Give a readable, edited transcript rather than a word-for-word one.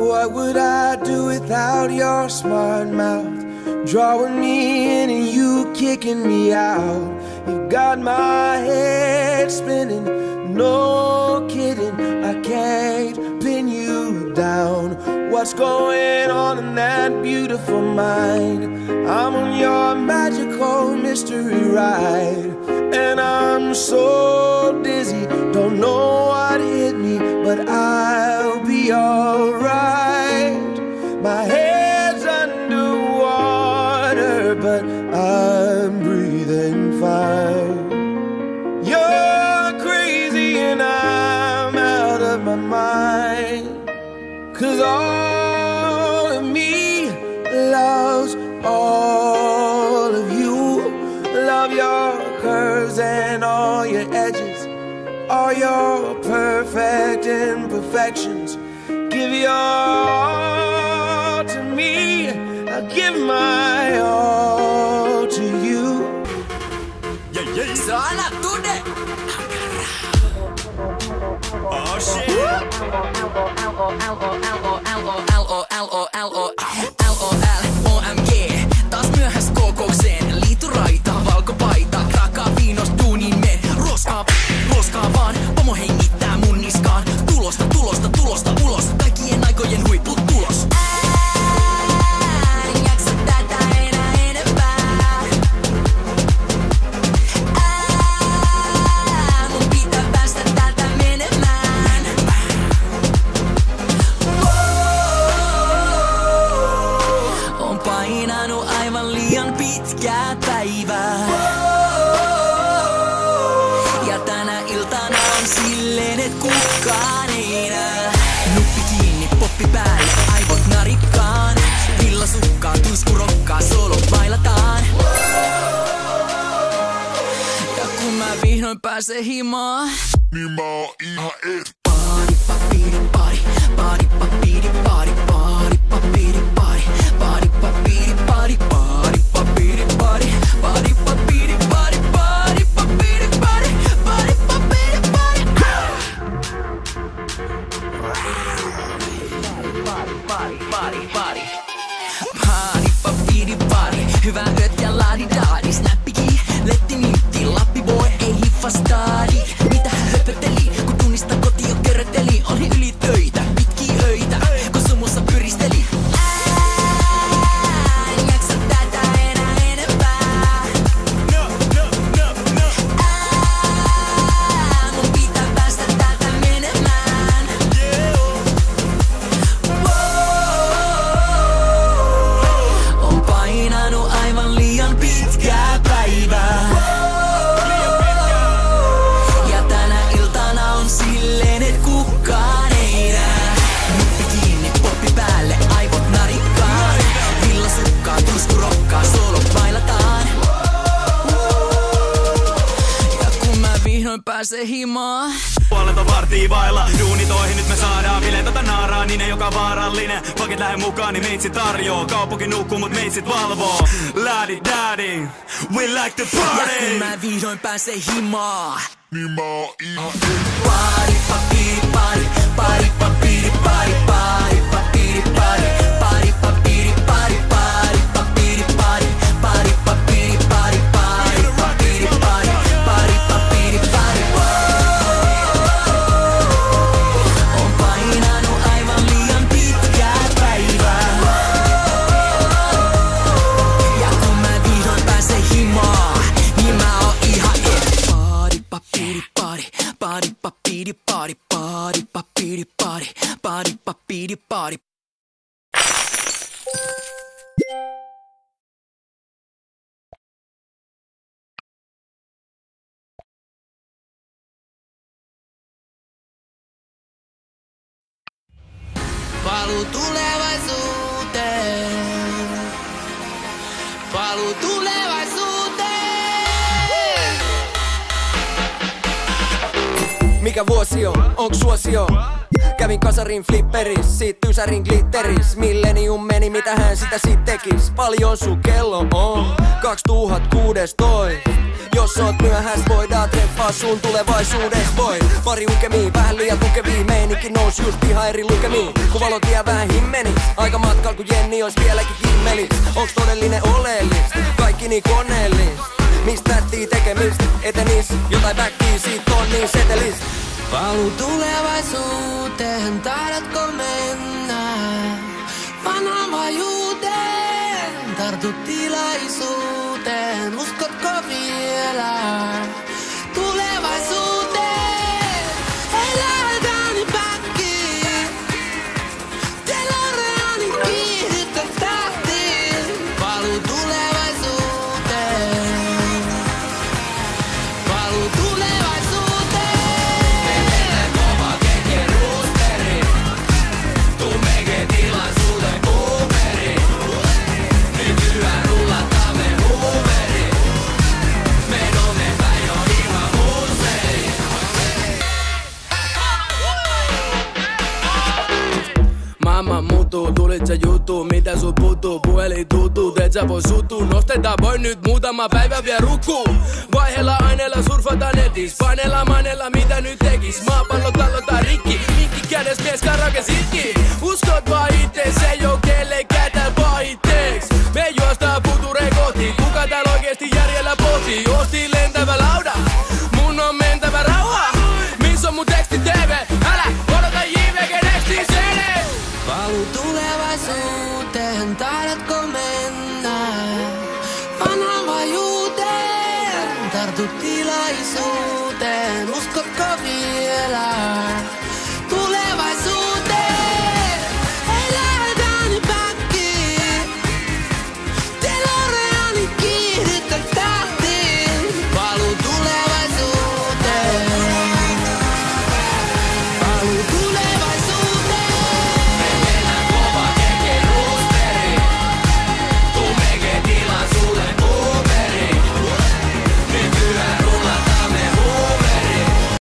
What would I do without your smart mouth? Drawing me in and you kicking me out. You got my head spinning, no kidding. I can't pin you down. What's going on in that beautiful mind? I'm on your magical mystery ride, and I'm so dizzy, don't know what hit me, but I'll be alright. My head's underwater, but I'm breathing fine. You're crazy and I'm out of my mind, 'cause all of me loves all of you. Love your curves and all your edges, all your perfect imperfections. Give your all to me, I'll give my all to you. Sana today. Oh shit. LOL, taas myöhäs kokoukseen. Liituraita, valkopaita, krakaa viinos duunin men. Roskaa vaan, pomo hengittää mun niskaan. Tulosta ulos, kaikkien aikojen huipputulos. En jaksa tätä enää enempää. Mun pitää päästä täältä menemään. On painanut aivan liian pitkää päivää. Ja tänä iltana on silleen, et kukaan ei nää. Nuppi kiinni, poppi päälle, aivot narikkaan. Villasukkaa, tuskurokkaa, solo bailataan. Ja kun mä vihdoin pääsen himaan, niin mä oon ihan et. Pari, papiri, pari, pari, papiri, pari, pari, papiri, pari, pari, papiri, pari, pari, papiri, pari, pari, papiri, pari, pari, papiri, pari, pari, papiri, pari. Pari, papiri, pari, hyvä yöt ja laadidaadi. Snappiki, letti mintti, lappiboy ei hiffa staadi. Mitä hän höpötteli, kun tunnista koti jo kerroteli. Oli yli töitä, pitkiä öitä, kun sumussa pyristeli. En jaksa tätä enää enempää. Mun pitää päästä täältä menemään. On painanut aivan liian pitkää päivää. Ja tänä iltana on silleen, et kukaan ei nää. Nuppi kiinni, poppi päälle, aivot narikkaan. Villasukkaa, tuskurokkaa, solo bailataan. Ja kun mä vihdoin pääsen himaan, Puolelta vartii vailla, duunitoihin nyt me saadaan bileet tätä naaraa, niin ei joka vaarallinen. Paket lähde mukaan, niin meitsi tarjoo. Kaupunki nukkuu, mut meitsit valvoo. Laadi daddy, we like to ja party. kun mä vihdoin pääsen himaan. Niin mä oon ihan et. Pari, papiri, pari, pari, papiri, pari, pari, papiri, pari, pari, papiri, pari, pari, papiri, pari, pari, papiri, pari, pari, papiri, pari, pari, papiri, pari. On painanut aivan liian pitkää päivää. Ja kun mä vihdoin pääsen himaan, niin mä oon ihan et. Pari, papiri, pari, pari, papiri, pari, pari, papiri, pari, pari, papiri, pari. Paluu tulevaisuuteen. Paluu tulevaisuuteen. Mikä vuosi on? Onks suosio? Kävin kasarin flipperis, sit ysärin glitteris. Millennium meni, mitä hän sitä sit tekis? Paljon sun kello on 2016. Jos oot myöhäis, voidaan treffaa sun tulevaisuudessa. Voi pari ukemii, vähän liian tukevii. Meininki nous just ihan eri lukemiin. Kun valotie vähän himmeni, aika matkal kun Jenni ois vieläkin kimmelis. Onks todellinen oleellista, kaikki niin koneellista? Mistä nättii tekemistä, etenis, jotain backia siitä on niin setelis. Paluu tulevaisuuteen, taidatko mennä vanhaan vajuuteen? Tartu tilaisuuteen, uskotko vielä tulevaisuuteen? Ei lähdetään backiin, DeLoreanin kiihdyttä tahtiin. Paluu tulevaisuuteen, paluu tulevaisuuteen. Maailma muuttuu, tulit se juttu, mitä sut puuttuu, puhelin tuttuu, et sä voi suuttuu, nostetaan voi nyt muutama päivä vielä rukkuu. Vaiheella aineella surfataan netis, paneella maineella mitä nyt tekis, maapallo tallotaan rikki, mikki kädes mies karake silkki. Uskot vaan ittees, ei oo kellekään tääl pahitteeks, me juostaan futureen kohti, kuka tääl oikeesti järjellä pohtii.